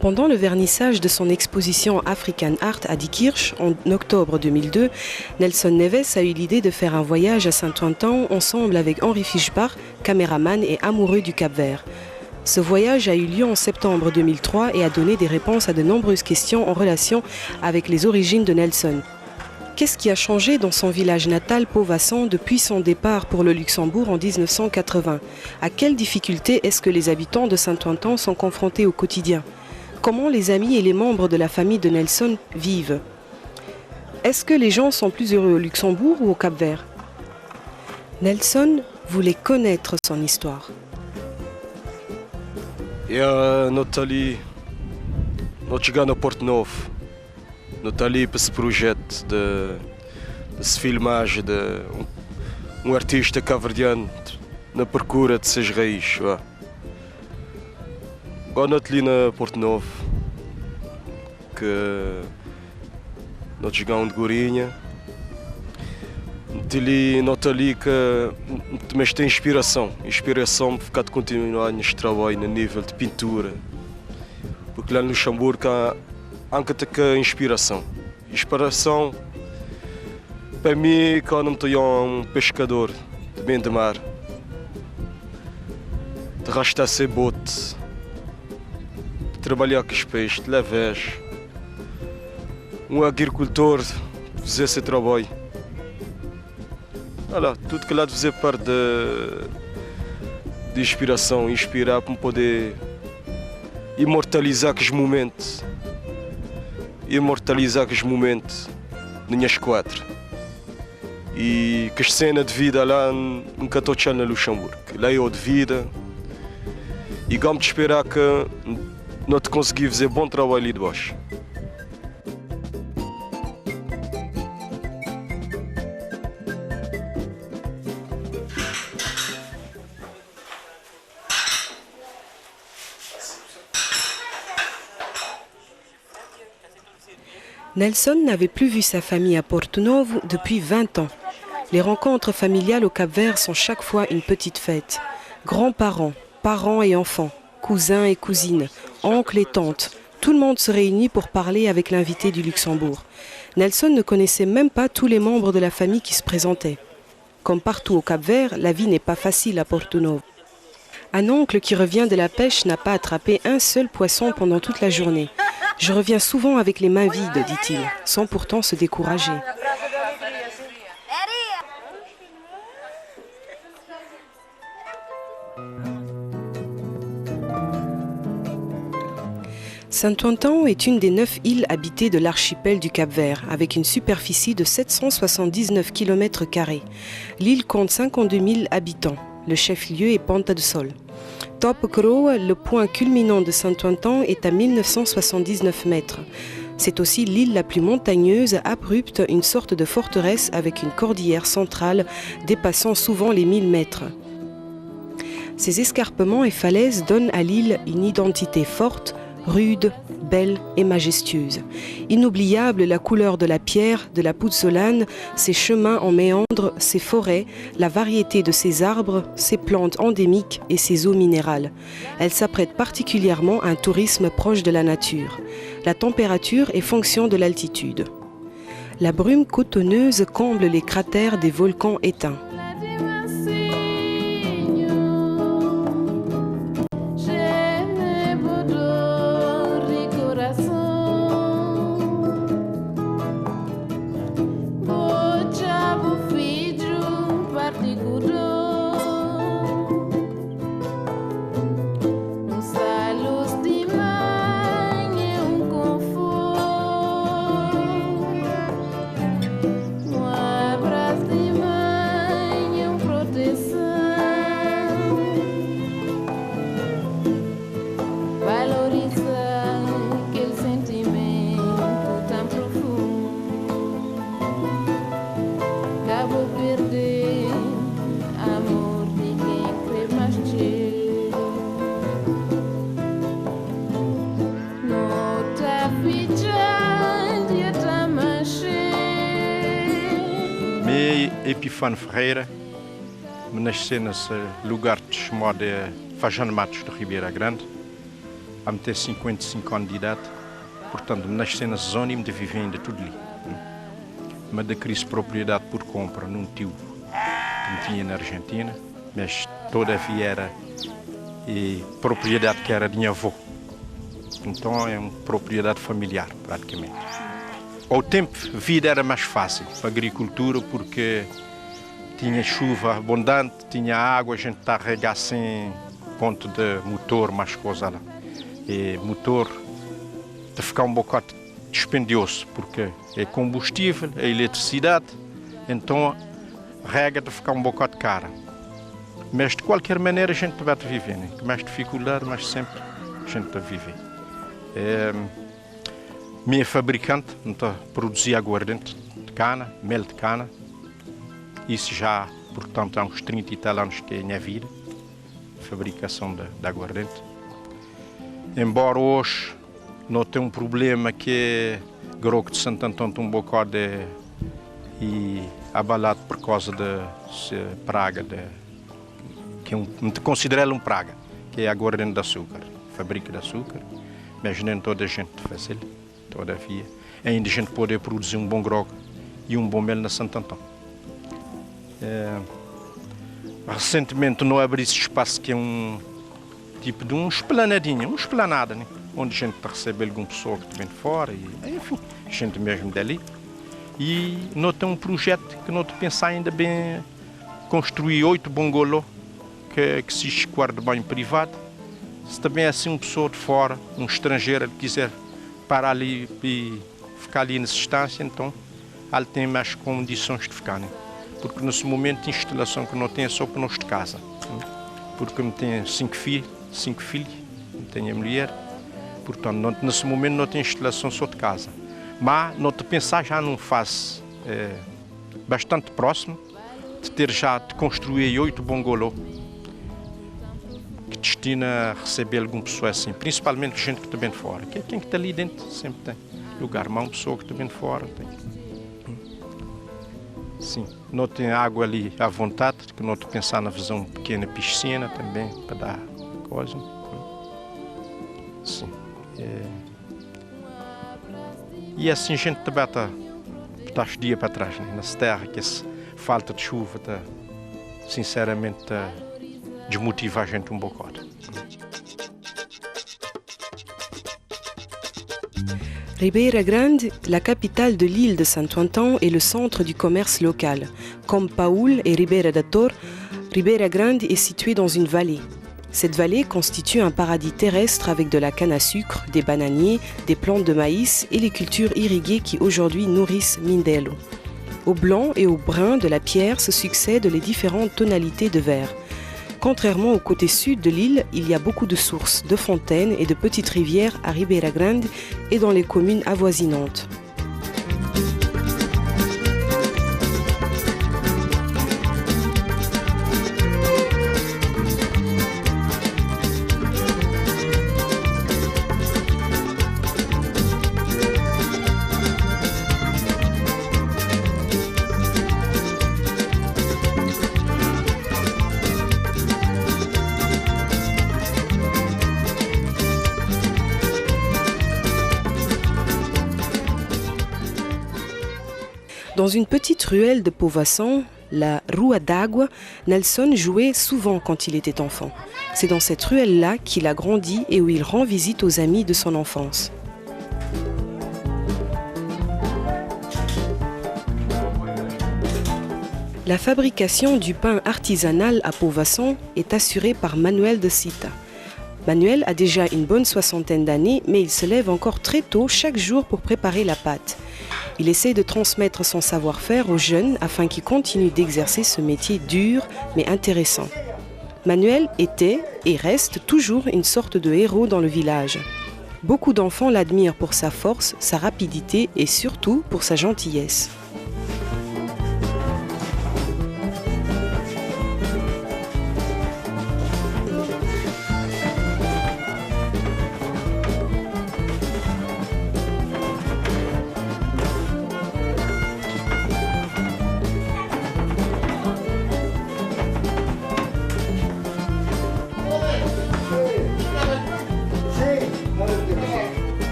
Pendant le vernissage de son exposition African Art à Diekirch en octobre 2002, Nelson Neves a eu l'idée de faire un voyage à Saint-Ouen ensemble avec Henri Fischbach, caméraman et amoureux du Cap-Vert. Ce voyage a eu lieu en septembre 2003 et a donné des réponses à de nombreuses questions en relation avec les origines de Nelson. Qu'est-ce qui a changé dans son village natal Pau-Vassan depuis son départ pour le Luxembourg en 1980 ? À quelles difficultés est-ce que les habitants de Saint-Ouen sont confrontés au quotidien ? Comment les amis et les membres de la famille de Nelson vivent ? Est-ce que les gens sont plus heureux au Luxembourg ou au Cap-Vert ? Nelson voulait connaître son histoire. Nathalie, nós chegamos a Porto Novo. Nathalie para esse projeto de filmagem de artista cabo-verdiano na procura de suas raízes. Agora Nathalie na Porto Novo, que nós chegamos de Gorinha. Nathalie que mas tem inspiração para ficar de continuar neste trabalho no nível de pintura, porque lá no Luxemburgo há que inspiração para mim quando estou pescador de bem de mar, de arrastar seu bote, de trabalhar com os peixes, de levar, agricultor fazer esse trabalho. Olha, tudo que lá de fazer parte de inspiração, inspirar para poder imortalizar aqueles momentos nas minhas quadras. E que a cena de vida lá nunca estou no Luxemburgo. Lá eu de vida e vamos esperar que não te consegui fazer bom trabalho ali de baixo. Nelson n'avait plus vu sa famille à Porto Novo depuis 20 ans. Les rencontres familiales au Cap-Vert sont chaque fois une petite fête. Grands-parents, parents et enfants, cousins et cousines, oncles et tantes, tout le monde se réunit pour parler avec l'invité du Luxembourg. Nelson ne connaissait même pas tous les membres de la famille qui se présentaient. Comme partout au Cap-Vert, la vie n'est pas facile à Porto Novo. Un oncle qui revient de la pêche n'a pas attrapé un seul poisson pendant toute la journée. Je reviens souvent avec les mains vides, dit-il, sans pourtant se décourager. Saint-Ouen est une des 9 îles habitées de l'archipel du Cap-Vert, avec une superficie de 779 km². L'île compte 52 000 habitants. Le chef-lieu est Ponta do Sol. Top Crow, le point culminant de Saint-Ouen, est à 1979 mètres. C'est aussi l'île la plus montagneuse, abrupte, une sorte de forteresse avec une cordillère centrale dépassant souvent les 1000 mètres. Ces escarpements et falaises donnent à l'île une identité forte, rude, belle et majestueuse. Inoubliable la couleur de la pierre, de la pouzzolane, ses chemins en méandre, ses forêts, la variété de ses arbres, ses plantes endémiques et ses eaux minérales. Elle s'apprête particulièrement à un tourisme proche de la nature. La température est fonction de l'altitude. La brume cotonneuse comble les cratères des volcans éteints. Epifane Ferreira, nasci nesse lugar chamado Fajano Matos de Ribeira Grande. a ter 55 anos de idade. Portanto, nasci na zona e me vivi ainda tudo ali. Mas da crise de propriedade por compra num tio que me tinha na Argentina, mas todavia era propriedade que era de minha avó. Então é uma propriedade familiar, praticamente. Ao tempo, a vida era mais fácil para a agricultura porque tinha chuva abundante, tinha água, a gente está a regar sem ponto de motor, mais coisa lá. E motor de ficar um bocado dispendioso, porque é combustível, é eletricidade, então a rega de ficar um bocado cara. Mas de qualquer maneira a gente vai viver, né? Com mais dificuldade, mas sempre a gente vai viver. Minha fabricante produzia aguardente de cana, mel de cana. Isso já, portanto, há uns 30 e tal anos que é a minha vida, fabricação de aguardente. Embora hoje não tenha um problema que é Groco de Santo Antão um bocado e abalado por causa da praga, que considero uma praga, que é a aguardente de açúcar, fábrica de açúcar, mas nem toda a gente faz ele, todavia. Ainda a gente pode produzir um bom grog e um bom mel na Santo Antão. Recentemente não abri esse espaço que é um tipo de uma esplanada, né? Onde a gente recebe alguma pessoa que vem de fora, e, enfim, a gente mesmo dali. E nós temos um projeto que nós pensamos ainda bem construir 8 bungalows que se esguarda bem privado. Se também é assim uma pessoa de fora, um estrangeiro, que quiser parar ali e ficar ali nessa instância, então ele tem mais condições de ficar, né? Porque nesse momento a instalação que não tem é só para nós de casa. Porque eu tenho 5 filhos, não tenho a mulher, portanto nesse momento não tem instalação só de casa. Mas não te pensar já num fase bastante próximo de ter já de construir 8 bungalows que destina a receber alguma pessoa assim, principalmente gente que está bem de fora. Quem que está ali dentro sempre tem lugar, mas uma pessoa que está bem de fora tem. Sim, não tem água ali à vontade, que não te pensar na visão pequena piscina também, para dar coisa. Sim. E assim a gente também está os dias para trás, né? Nessa terra, que essa falta de chuva está, sinceramente, desmotiva a gente um bocado. Ribeira Grande, la capitale de l'île de Santo-Antão, est le centre du commerce local. Comme Paúl et Ribeira da Torre, Ribeira Grande est située dans une vallée. Cette vallée constitue un paradis terrestre avec de la canne à sucre, des bananiers, des plantes de maïs et les cultures irriguées qui aujourd'hui nourrissent Mindelo. Au blanc et au brun de la pierre se succèdent les différentes tonalités de vert. Contrairement au côté sud de l'île, il y a beaucoup de sources, de fontaines et de petites rivières à Ribeira Grande et dans les communes avoisinantes. Dans une petite ruelle de Povaçon, la Rua d'Água, Nelson jouait souvent quand il était enfant. C'est dans cette ruelle-là qu'il a grandi et où il rend visite aux amis de son enfance. La fabrication du pain artisanal à Povaçon est assurée par Manuel de Cita. Manuel a déjà une bonne 60aine d'années, mais il se lève encore très tôt chaque jour pour préparer la pâte. Il essaie de transmettre son savoir-faire aux jeunes afin qu'ils continuent d'exercer ce métier dur mais intéressant. Manuel était et reste toujours une sorte de héros dans le village. Beaucoup d'enfants l'admirent pour sa force, sa rapidité et surtout pour sa gentillesse.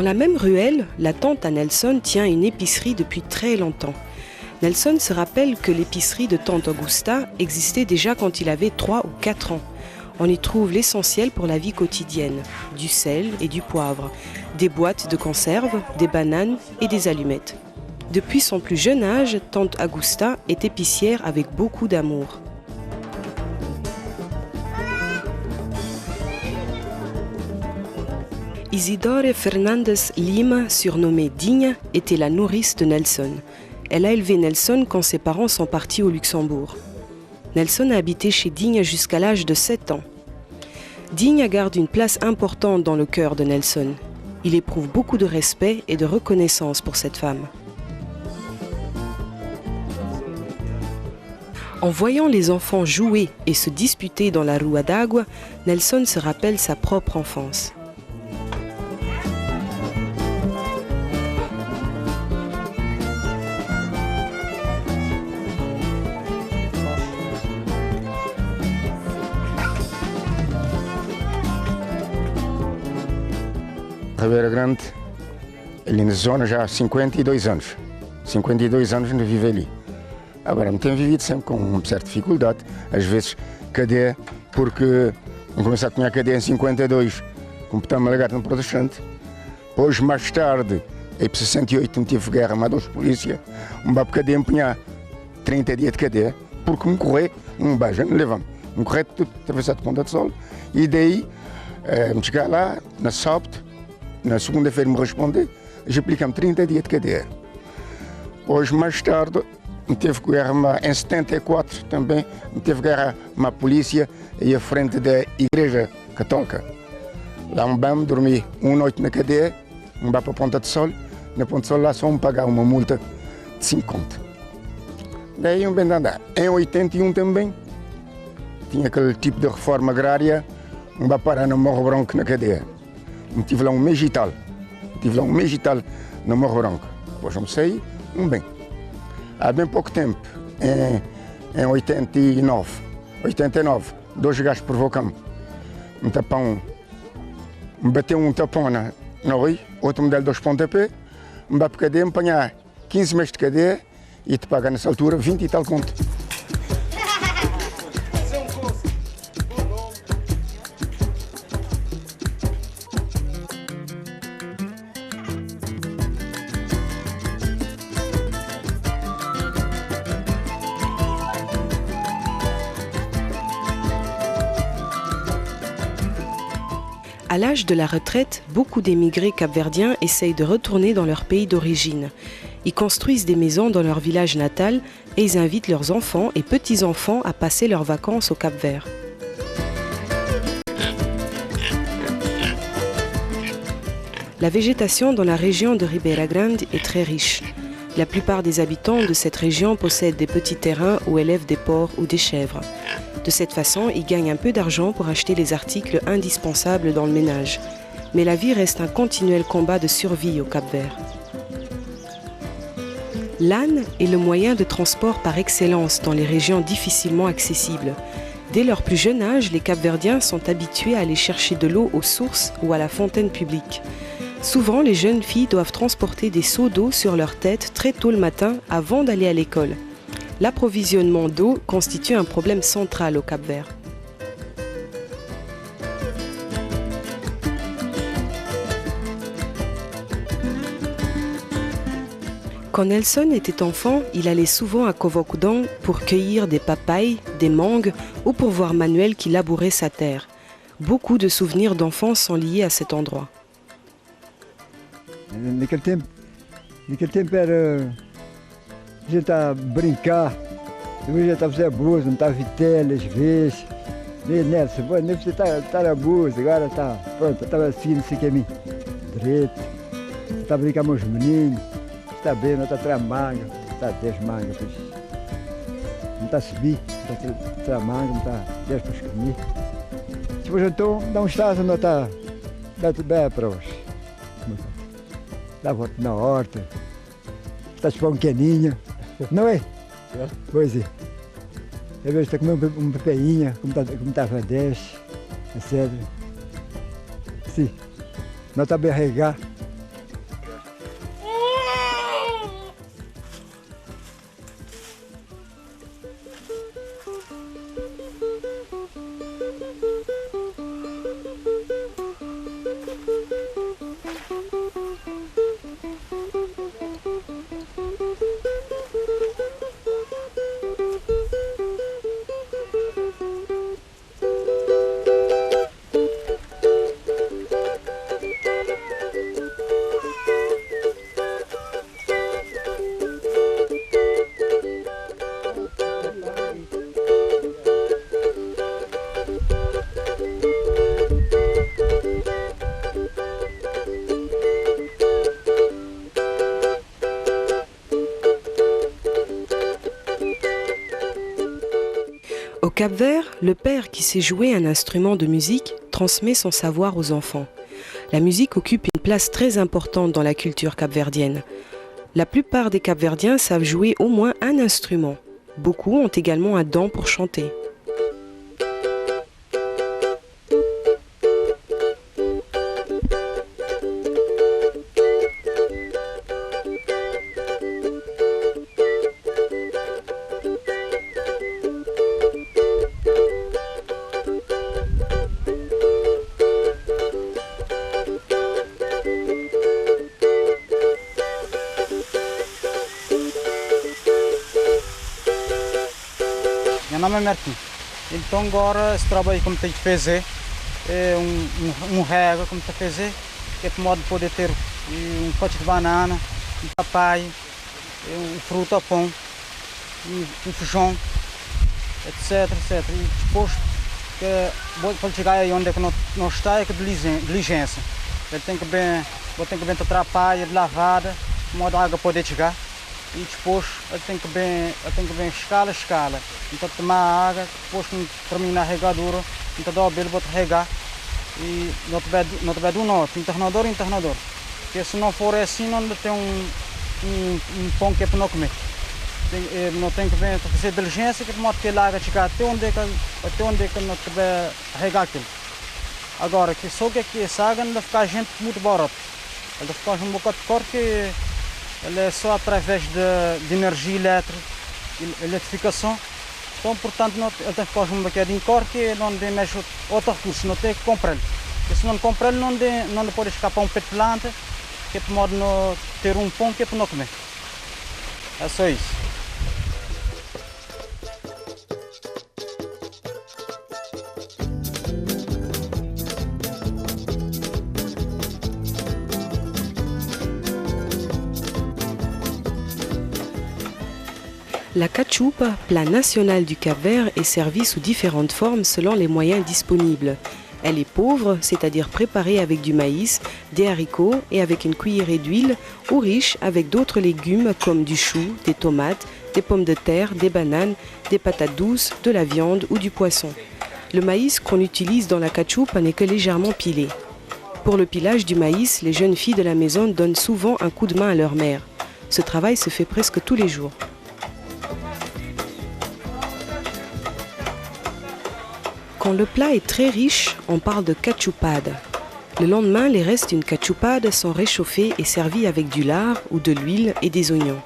Dans la même ruelle, la tante à Nelson tient une épicerie depuis très longtemps. Nelson se rappelle que l'épicerie de tante Augusta existait déjà quand il avait 3 ou 4 ans. On y trouve l'essentiel pour la vie quotidienne, du sel et du poivre, des boîtes de conserve, des bananes et des allumettes. Depuis son plus jeune âge, tante Augusta est épicière avec beaucoup d'amour. Isidore Fernandez Lima, surnommée Digne, était la nourrice de Nelson. Elle a élevé Nelson quand ses parents sont partis au Luxembourg. Nelson a habité chez Digne jusqu'à l'âge de 7 ans. Digne garde une place importante dans le cœur de Nelson. Il éprouve beaucoup de respect et de reconnaissance pour cette femme. En voyant les enfants jouer et se disputer dans la rua d'Agua, Nelson se rappelle sa propre enfance. Ribeira Grande, ali na zona já há 52 anos. 52 anos não vivo ali. Agora, me tenho vivido sempre com uma certa dificuldade. Às vezes, cadeia, porque eu comecei a ter cadeia em 52, como estava lagarto no protestante. Depois, mais tarde, em 68, não tive guerra, mas dos polícia, um babo cadeia empenhar 30 dias de cadeia, porque me correr, um beijo, não levamos. Me correr tudo, atravessado de Ponta de Sol. E daí, me chegar lá, na sábado, na segunda-feira me responder, já aplica-me 30 dias de cadeia. Hoje, mais tarde, me teve guerra em 74 também, me teve guerra uma polícia aí à frente da Igreja Católica. Lá um bam, dormi uma noite na cadeia, um bam para a Ponta de Sol, na Ponta de Sol lá só me pagar uma multa de 5 contos. Daí um bem de andar. Em 81 também, tinha aquele tipo de reforma agrária, um bam parar no Morro Branco na cadeia. Tive lá um mês e tal. Tive lá um mês e tal no Morro Branco. Depois eu saí, bem. Há bem pouco tempo, em 89, 2 gajos provocam-me. Um tapão, me bateu um tapão na rua, outro me deu 2 pontapés, me vai para a cadeia, me apanhar 15 meses de cadeia e te pagar nessa altura 20 e tal conto. À l'âge de la retraite, beaucoup d'émigrés capverdiens essayent de retourner dans leur pays d'origine. Ils construisent des maisons dans leur village natal et ils invitent leurs enfants et petits-enfants à passer leurs vacances au Cap-Vert. La végétation dans la région de Ribeira Grande est très riche. La plupart des habitants de cette région possèdent des petits terrains ou élèvent des porcs ou des chèvres. De cette façon, ils gagnent un peu d'argent pour acheter les articles indispensables dans le ménage. Mais la vie reste un continuel combat de survie au Cap-Vert. L'âne est le moyen de transport par excellence dans les régions difficilement accessibles. Dès leur plus jeune âge, les Cap-Verdiens sont habitués à aller chercher de l'eau aux sources ou à la fontaine publique. Souvent, les jeunes filles doivent transporter des seaux d'eau sur leur tête très tôt le matin avant d'aller à l'école. L'approvisionnement d'eau constitue un problème central au Cap-Vert. Quand Nelson était enfant, il allait souvent à Covocudão pour cueillir des papayes, des mangues ou pour voir Manuel qui labourait sa terre. Beaucoup de souvenirs d'enfance sont liés à cet endroit. Naquele tempo era a gente a brincar, hoje já estava Zé Buzo, não estava Vitela, às vezes. Nelson, você está na Buzo, agora está, pronto, estava assim, não sei o que é mim. Direito, está a brincar com os meninos, está bem, não está atrás manga, está 10 mangas, não está a subir, está atrás manga, não está 10 para escolher. Depois então, dá um estado, não está, dá bem para hoje. Dá a volta na horta, está a chupar um queninho, não é? Pois é. Às vezes está a comer um pepeinha, como estava a 10, etc. Sim, não está a bem regar, Au Cap-Vert, le père qui sait jouer un instrument de musique transmet son savoir aux enfants. La musique occupe une place très importante dans la culture capverdienne. La plupart des Capverdiens savent jouer au moins un instrument. Beaucoup ont également un don pour chanter. Meu nome é Martim. Então agora esse trabalho como tem que fazer é um rega como tem que fazer, que é para modo de poder ter um pote de banana, um papai, um fruta pão, um feijão, etc, etc. E depois que pode chegar aí onde é que não está é que diligência. Ele tem que bem atrapalhar de lavada, de modo a água poder chegar. E depois ele tem que bem escala. Então tomar água, depois que termina a regadura, então dá o abelha, bota regar. E não tiver do norte, internador. Porque se não for assim, não tem um pão que é para não comer. Não tem que fazer diligência, que modo que a água chegar até onde é que não tiver regar aquilo. Agora, que só que essa água não vai ficar gente muito barata. Ele vai ficar um bocado de cor que ele é só através de energia elétrica, eletrificação. Então, portanto, ele tem que ficar um bocadinho de cor que não tem mais outro recurso, não tem que comprar ele. Porque se não comprar ele, não pode escapar um pé de planta, que é para modo não ter um pão que é para não comer. É só isso. La cachupa, plat national du Cap-Vert, est servie sous différentes formes selon les moyens disponibles. Elle est pauvre, c'est-à-dire préparée avec du maïs, des haricots et avec une cuillerée d'huile, ou riche avec d'autres légumes comme du chou, des tomates, des pommes de terre, des bananes, des patates douces, de la viande ou du poisson. Le maïs qu'on utilise dans la cachupa n'est que légèrement pilé. Pour le pilage du maïs, les jeunes filles de la maison donnent souvent un coup de main à leur mère. Ce travail se fait presque tous les jours. Quand le plat est très riche, on parle de cachupade. Le lendemain, les restes d'une cachupade sont réchauffés et servis avec du lard ou de l'huile et des oignons.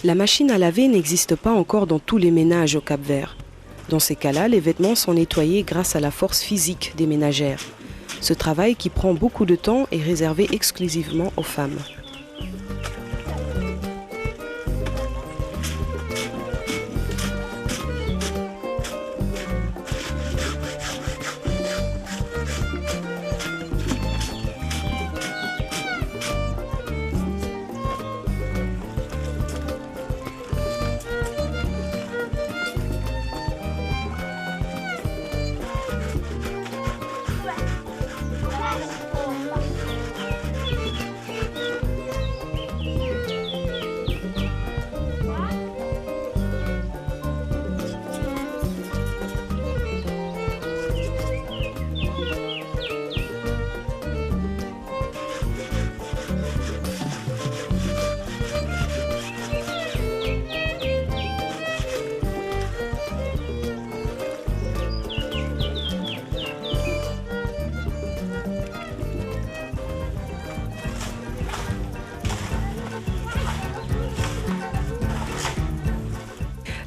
La machine à laver n'existe pas encore dans tous les ménages au Cap-Vert. Dans ces cas-là, les vêtements sont nettoyés grâce à la force physique des ménagères. Ce travail, qui prend beaucoup de temps, est réservé exclusivement aux femmes.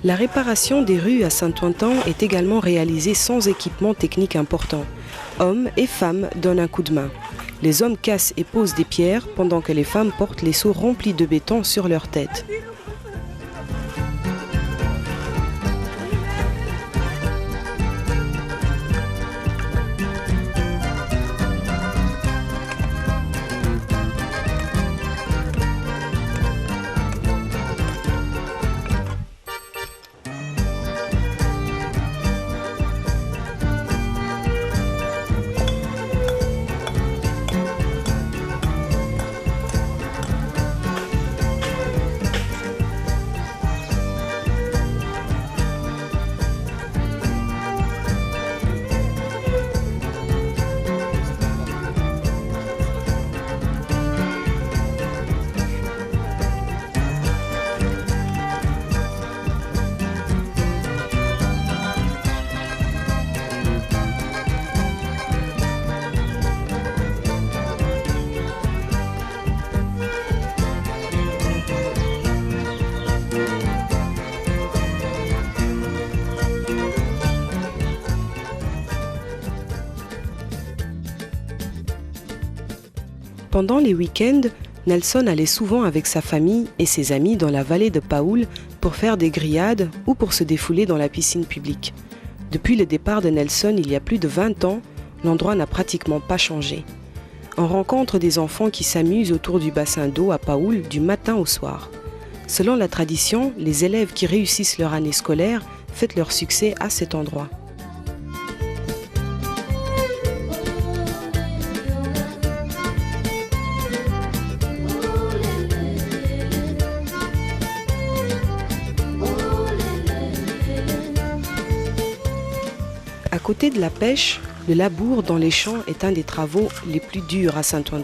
La réparation des rues à Saint-Ouen est également réalisée sans équipement technique important. Hommes et femmes donnent un coup de main. Les hommes cassent et posent des pierres pendant que les femmes portent les seaux remplis de béton sur leur tête. Pendant les week-ends, Nelson allait souvent avec sa famille et ses amis dans la vallée de Paúl pour faire des grillades ou pour se défouler dans la piscine publique. Depuis le départ de Nelson il y a plus de 20 ans, l'endroit n'a pratiquement pas changé. On rencontre des enfants qui s'amusent autour du bassin d'eau à Paúl du matin au soir. Selon la tradition, les élèves qui réussissent leur année scolaire fêtent leur succès à cet endroit. À côté de la pêche, le labour dans les champs est un des travaux les plus durs à Saint-Ouen.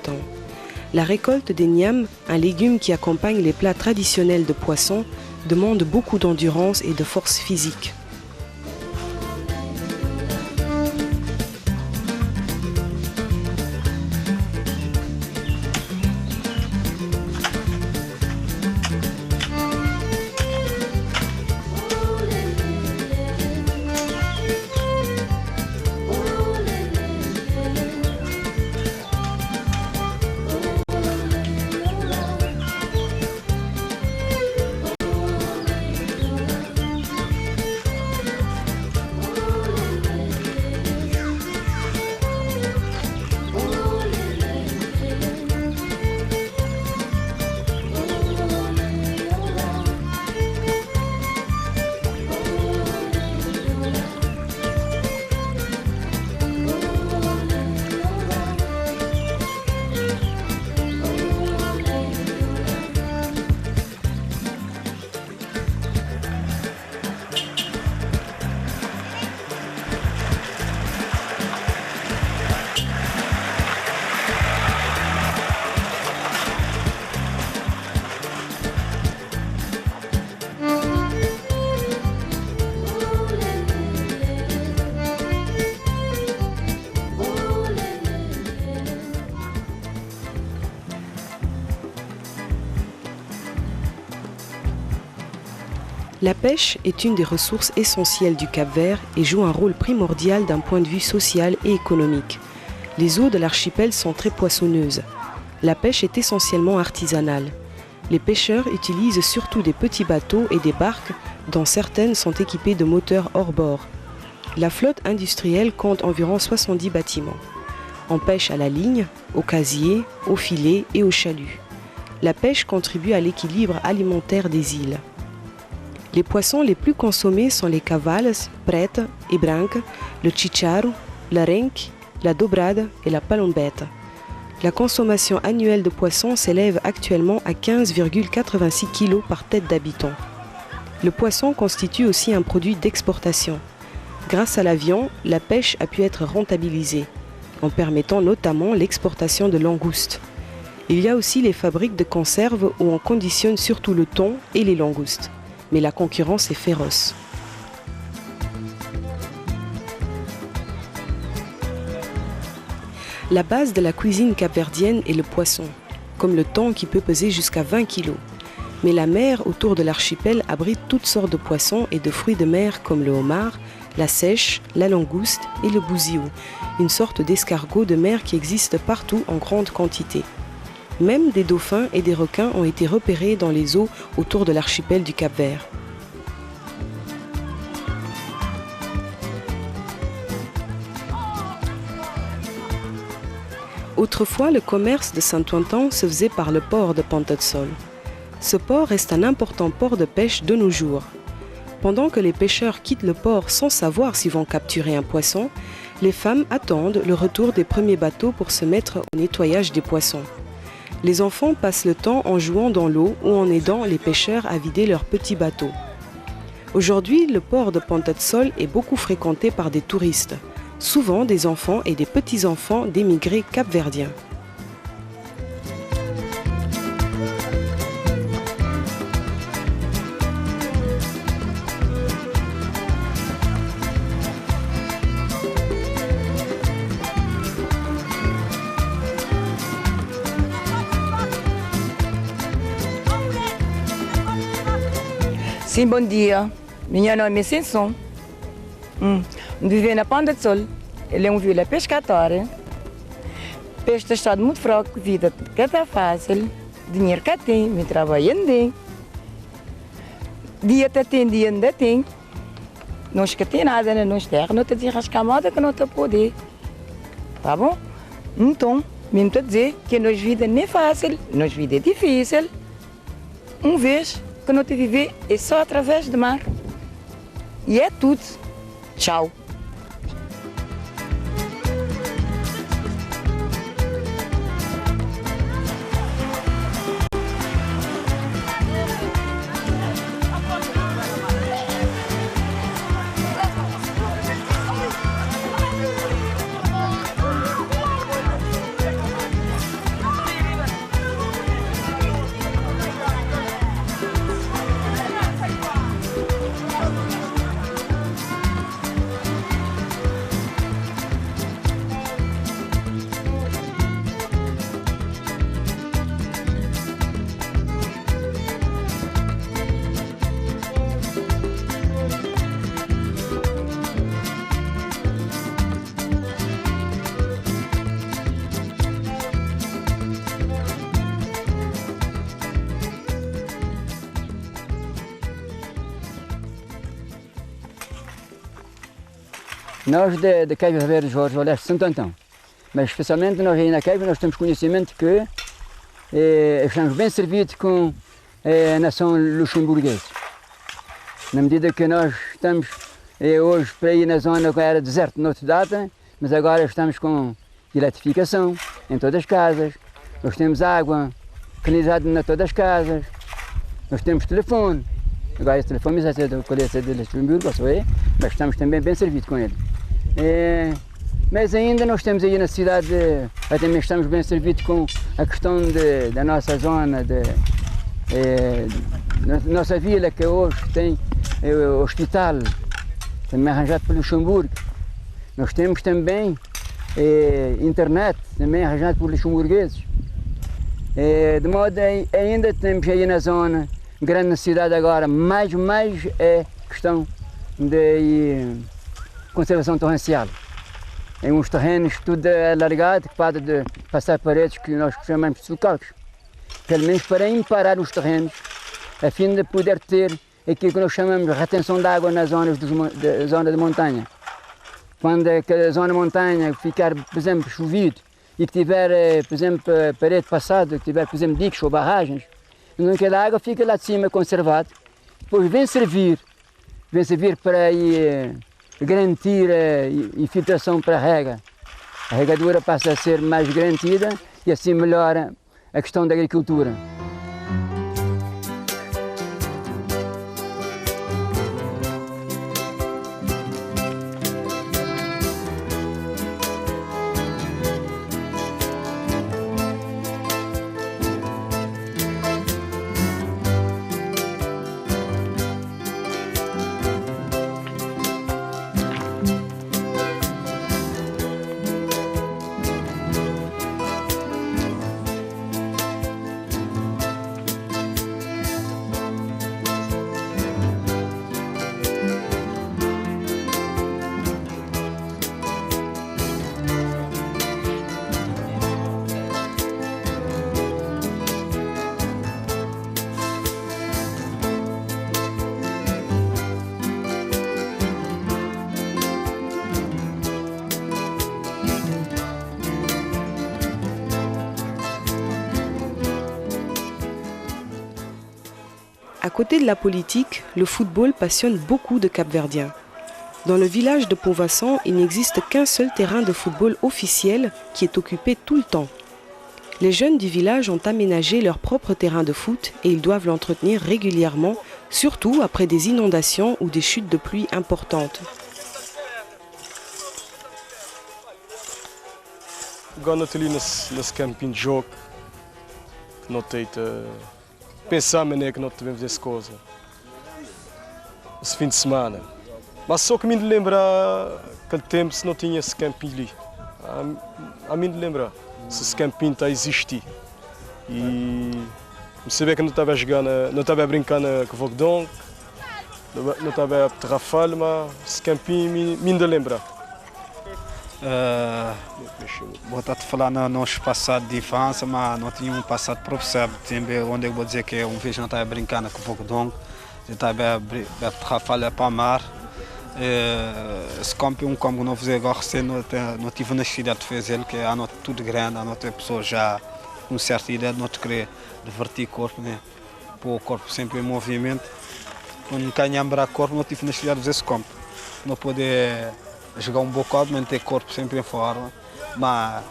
La récolte des niams, un légume qui accompagne les plats traditionnels de poisson, demande beaucoup d'endurance et de force physique. La pêche est une des ressources essentielles du Cap-Vert et joue un rôle primordial d'un point de vue social et économique. Les eaux de l'archipel sont très poissonneuses. La pêche est essentiellement artisanale. Les pêcheurs utilisent surtout des petits bateaux et des barques dont certaines sont équipées de moteurs hors bord. La flotte industrielle compte environ 70 bâtiments. On pêche à la ligne, au casier, au filet et au chalut. La pêche contribue à l'équilibre alimentaire des îles. Les poissons les plus consommés sont les cavales, preta et branca, le chicharro, la renque, la dobrada et la palombeta. La consommation annuelle de poissons s'élève actuellement à 15,86 kg par tête d'habitant. Le poisson constitue aussi un produit d'exportation. Grâce à l'avion, la pêche a pu être rentabilisée, en permettant notamment l'exportation de langoustes. Il y a aussi les fabriques de conserve où on conditionne surtout le thon et les langoustes. Mais la concurrence est féroce. La base de la cuisine capverdienne est le poisson, comme le thon qui peut peser jusqu'à 20 kg. Mais la mer autour de l'archipel abrite toutes sortes de poissons et de fruits de mer comme le homard, la seiche, la langouste et le bouzio, une sorte d'escargot de mer qui existe partout en grande quantité. Même des dauphins et des requins ont été repérés dans les eaux autour de l'archipel du Cap-Vert. Autrefois, le commerce de Saint-Ouen se faisait par le port de Ponta de Sol. Ce port reste un important port de pêche de nos jours. Pendant que les pêcheurs quittent le port sans savoir s'ils vont capturer un poisson, les femmes attendent le retour des premiers bateaux pour se mettre au nettoyage des poissons. Les enfants passent le temps en jouant dans l'eau ou en aidant les pêcheurs à vider leurs petits bateaux. Aujourd'hui, le port de Ponta de Sol est beaucoup fréquenté par des touristes, souvent des enfants et des petits-enfants d'émigrés capverdiens. Sim, bom dia. Meu nome é Senson. Vivo na Ponta de Sol. Ele é vila pescatória. Peixe está estado muito fraco, vida que está fácil, dinheiro que tem, me trabalhando bem. Dia até tem, dia ainda tem. Não que tem nada, né? Não terra, não te diz rascamada que não te pode. Tá bom? Então, mesmo te dizer que nossa vida não é fácil, nossa vida é difícil. Vez que não te viver é só através do mar. E é tudo. Tchau. Nós de Cabo Verde, Jorge, Oleste, Santo Antão, mas especialmente nós aí na Cabo, nós temos conhecimento que estamos bem servidos com a nação luxemburguesa. Na medida que nós estamos hoje para ir na zona que era deserto noutra data, mas agora estamos com eletrificação em todas as casas, nós temos água canalizada em todas as casas, nós temos telefone. Agora esse telefone já é do colégio de Luxemburgo, mas estamos também bem servidos com ele. Mas ainda nós temos aí na cidade, também estamos bem servidos com a questão da nossa zona, nossa vila que hoje tem o hospital, também arranjado pelo Luxemburgo. Nós temos também internet, também arranjado por luxemburgueses. De modo que ainda temos aí na zona, grande cidade agora, mais é questão de conservação torrencial. Em uns terrenos tudo alargado, que pode passar paredes que nós chamamos de sulcalcos. Pelo menos para imparar os terrenos, a fim de poder ter aquilo que nós chamamos de retenção de água nas zonas da zona de montanha. Quando a zona de montanha ficar, por exemplo, chovido e que tiver, por exemplo, parede passada, que tiver, por exemplo, diques ou barragens, então aquela água fica lá de cima conservada, depois vem servir para aí, garantir a infiltração para a rega. A regadura passa a ser mais garantida e assim melhora a questão da agricultura. côté de la politique, le football passionne beaucoup de Capverdiens. Dans le village de Pont-Vincent, il n'existe qu'un seul terrain de football officiel qui est occupé tout le temps. Les jeunes du village ont aménagé leur propre terrain de foot et ils doivent l'entretenir régulièrement, surtout après des inondations ou des chutes de pluie importantes. Agora ali nesse campinho de jogo, que não tem pensar maneira que nós devemos essa coisa. Esse fim de semana. Mas só que me lembra aquele tempo se não tinha esse campinho ali. A mim lembra se esse campinho está a existir. E saber que não estava a jogar, não estava a brincar com o Vogdon, não estava a terrafar, mas esse campinho me lembra. Vou estar a falar no nosso passado de infância, mas não tinha um passado próprio, sabe? Onde eu vou dizer que um vez não estava brincando com o Vogdon, eu estava a terrafar para o mar. Esse campo é um campo que não fiz agora, não tive necessidade de fazer ele, que é tudo grande, a nossa pessoa já com certa idade, não te querer divertir o corpo, né? Pôr o corpo sempre em movimento. Quando não ganha o corpo, não tive necessidade de fazer esse campo. Não poder jogar um bocado, manter o corpo sempre em forma. Mas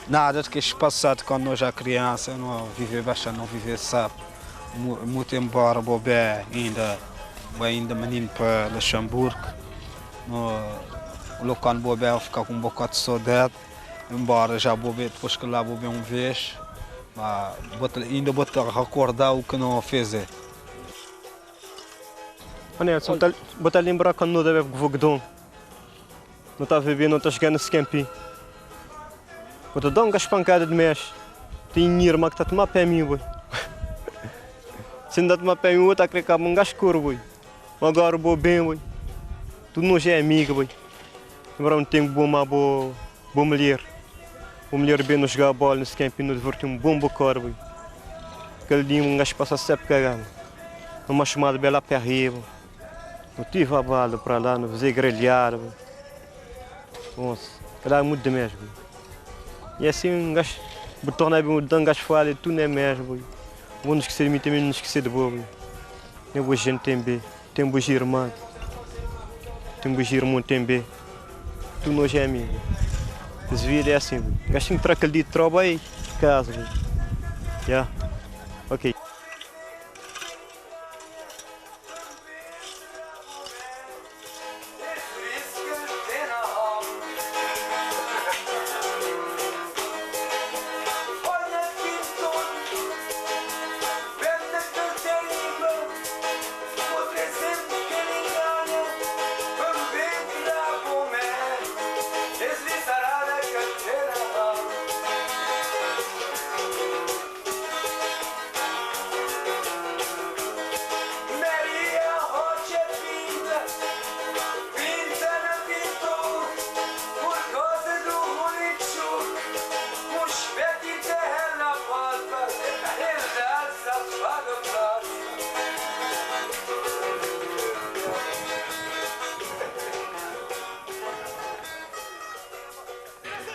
nada de que este passado, quando nós já criança, não viver bastante, não viver, sabe? Muito embora, Bobé ainda menino para Luxemburgo. O local de Bobé ficar com um bocado de saudade. Embora já Bobé, depois que lá Bobé uma vez, mas ainda vou recordar o que não fez. Nelson, vou te lembrar quando não deve Vogdon. Não está a viver, não está jogando nesse campinho. Vou te dar uma espancada de mês. Tem minha irmã que está a tomar pé em mim, boy. Se não está a tomar pé em mim, está a querer que um gajo cor, boy. Agora vou bem, boy. Tu não é amiga, boy. Agora não tenho boa mulher. Uma mulher bem não jogar a bola nesse campinho, não divertir um bom bocor, boy. Aquele dia um gajo passa sempre cagando. Uma chamada bela para arriba. Não tive a bala para lá, não fazer grelhar, boy. Nossa, cada muito de mesmo. E assim um gajo, torna bem um gajo fala, tu não é mesmo, boy. Vou não esquecer de mim também, não esquecer de boa, boy. Tem boa gente também, tem boa irmã, tem boa irmã também. Tu não é amigo. As vidas é assim, boy. O gajo tem que trazer aquele dia de trabalho aí, de casa, boy. Yeah, ok.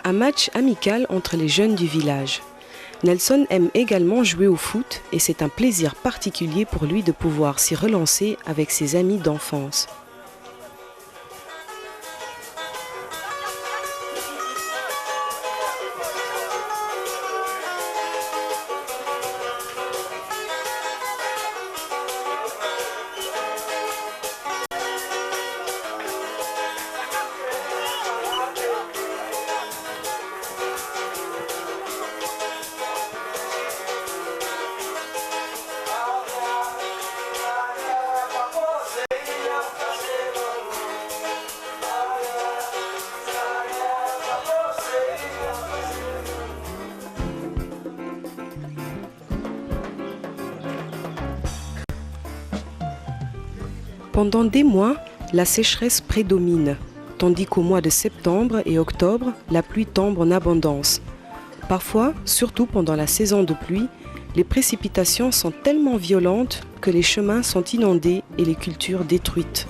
Un match amical entre les jeunes du village. Nelson aime également jouer au foot et c'est un plaisir particulier pour lui de pouvoir s'y relancer avec ses amis d'enfance. Pendant des mois, la sécheresse prédomine, tandis qu'au mois de septembre et octobre, la pluie tombe en abondance. Parfois, surtout pendant la saison de pluie, les précipitations sont tellement violentes que les chemins sont inondés et les cultures détruites.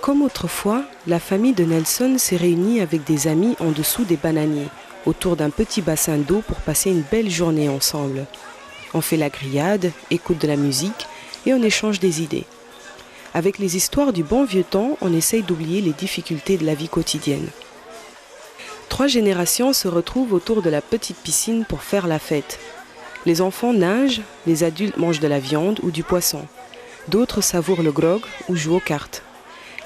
Comme autrefois, la famille de Nelson s'est réunie avec des amis en dessous des bananiers, autour d'un petit bassin d'eau pour passer une belle journée ensemble. On fait la grillade, écoute de la musique et on échange des idées. Avec les histoires du bon vieux temps, on essaye d'oublier les difficultés de la vie quotidienne. 3 générations se retrouvent autour de la petite piscine pour faire la fête. Les enfants nagent, les adultes mangent de la viande ou du poisson. D'autres savourent le grog ou jouent aux cartes.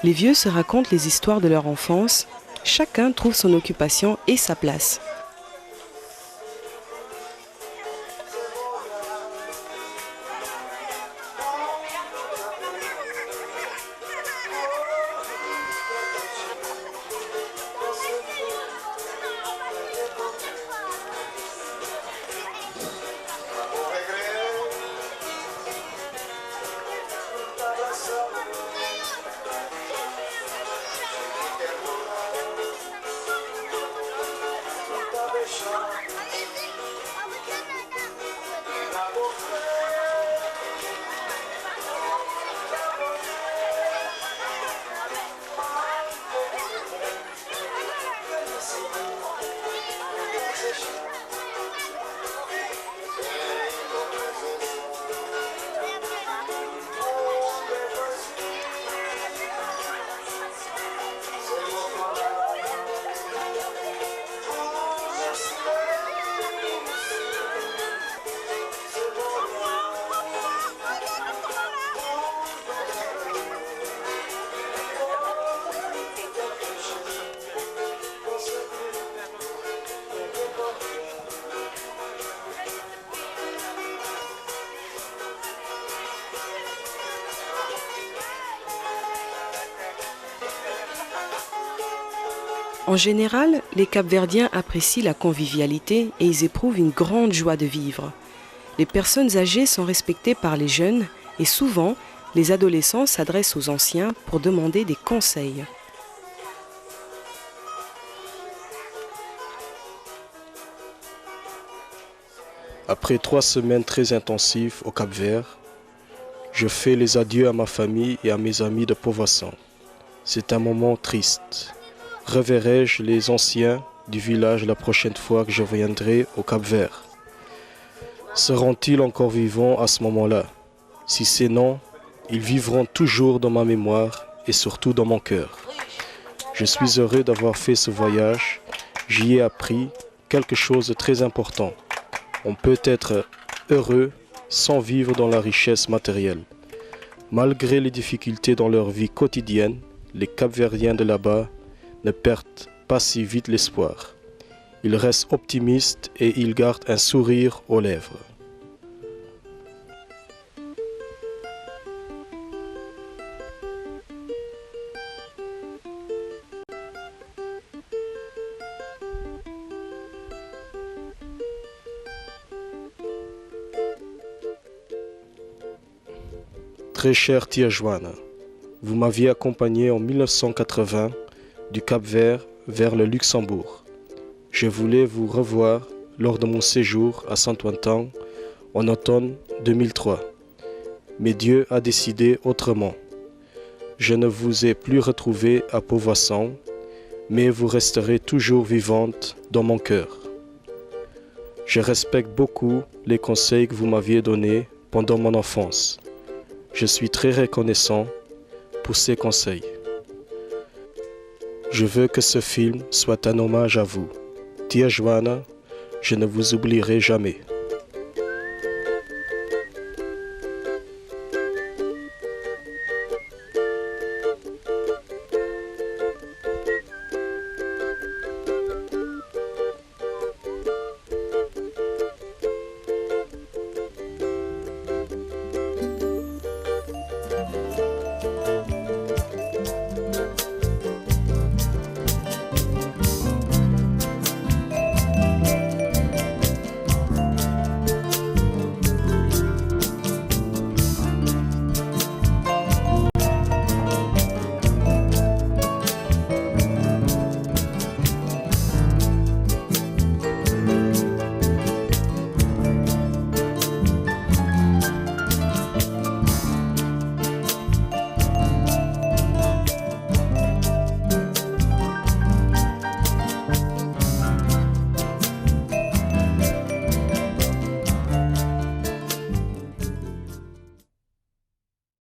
Les vieux se racontent les histoires de leur enfance. Chacun trouve son occupation et sa place. En général, les Capverdiens apprécient la convivialité et ils éprouvent une grande joie de vivre. Les personnes âgées sont respectées par les jeunes et souvent, les adolescents s'adressent aux anciens pour demander des conseils. Après 3 semaines très intensives au Cap-Vert, je fais les adieux à ma famille et à mes amis de Povassan. C'est un moment triste. Reverrai-je les anciens du village la prochaine fois que je viendrai au Cap-Vert? Seront-ils encore vivants à ce moment-là? Si c'est non, ils vivront toujours dans ma mémoire et surtout dans mon cœur. Je suis heureux d'avoir fait ce voyage. J'y ai appris quelque chose de très important. On peut être heureux sans vivre dans la richesse matérielle. Malgré les difficultés dans leur vie quotidienne, les Cap-Verdiens de là-bas ne perdent pas si vite l'espoir. Ils restent optimistes et ils gardent un sourire aux lèvres. Très chère Tia Joana, vous m'aviez accompagné en 1980 du Cap-Vert vers le Luxembourg. Je voulais vous revoir lors de mon séjour à Saint-Ouen en automne 2003. Mais Dieu a décidé autrement. Je ne vous ai plus retrouvé à Povassan, mais vous resterez toujours vivante dans mon cœur. Je respecte beaucoup les conseils que vous m'aviez donnés pendant mon enfance. Je suis très reconnaissant pour ces conseils. Je veux que ce film soit un hommage à vous. Tia Joana, je ne vous oublierai jamais.